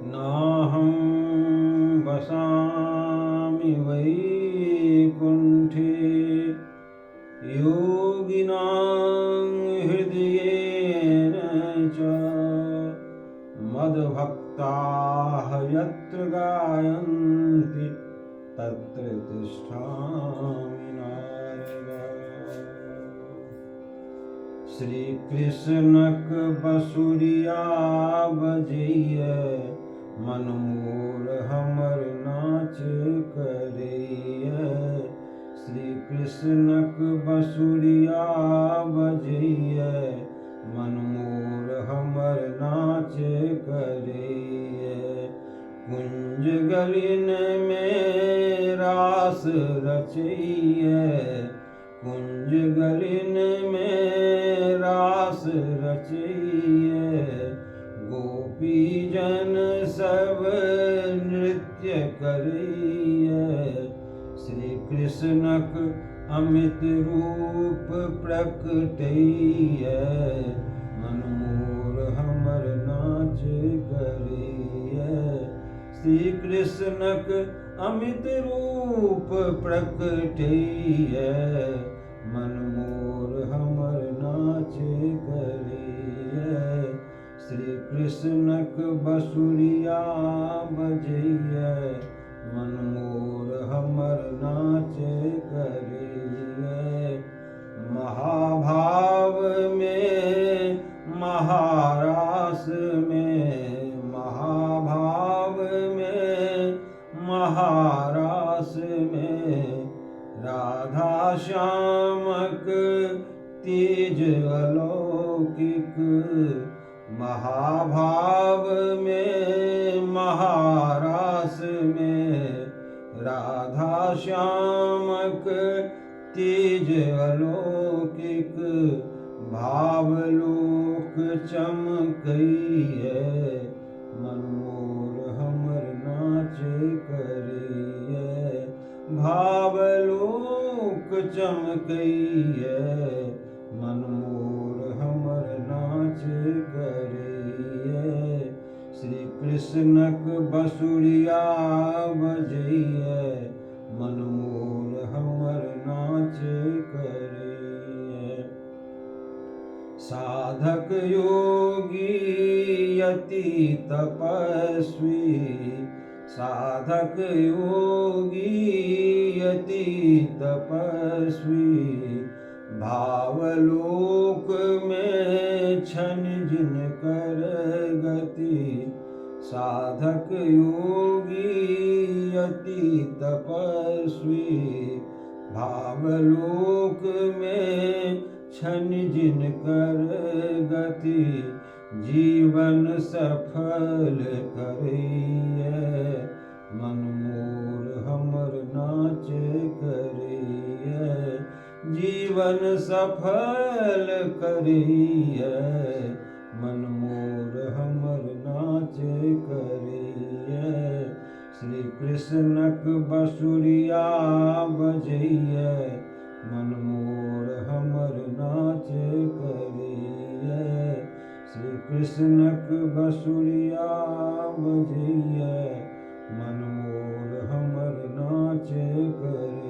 नाहं वसामि वैकुण्ठे योगिनां हृदयेन च मद्भक्ताः यत्र गायन्ति तत्र तिष्ठामि नारद। श्री कृष्णक बसुरिया बजैये मन मोर हमर नाच करैये। श्री कृष्णक बसुरिया बजैये मन मोर हमर नाच करैये। कुंज गलिन में रास रचैये कुंज गलिन में रास रचैये। गोपी जन सब नृत्य करैये। श्री कृष्णक अमित रूप प्रकटैये मन मोर हमर नाच करैये। श्री कृष्णक अमित रूप प्रकटैये मन मोर हमर नाच करैये। श्री कृष्णक बसुरिया बजैये मन मोर हमर नाच करैये। महाभाव में महारास में महाभाव में महारास में राधा श्यामक तेज अलौकिक। महाभाव में महारास में राधा श्यामक तेज अलौकिक। भावलोक चमकैये मन मोर हमर नाच करैये। भावलोक चमकैये मन मोर हमर नाच करैये। श्री कृष्णक बसुरिया बजैये मन मोर हमर नाच करैये। साधक योगी यति तपस्वी साधक योगी यति तपस्वी। भावलोक में छन जिनकर गति। साधक योगी यति तपस्वी। भावलोक में छन जिनकर गति। जीवन सफल करैये मन मोर हमर नाच करैये। जीवन सफल करैये मन मोर हमर नाच करैये। श्री कृष्णक बसुरिया बजैये मन मोर हमर नाच करैये। श्री कृष्णक बसुरिया बजैये मन मोर हमर नाच करैये।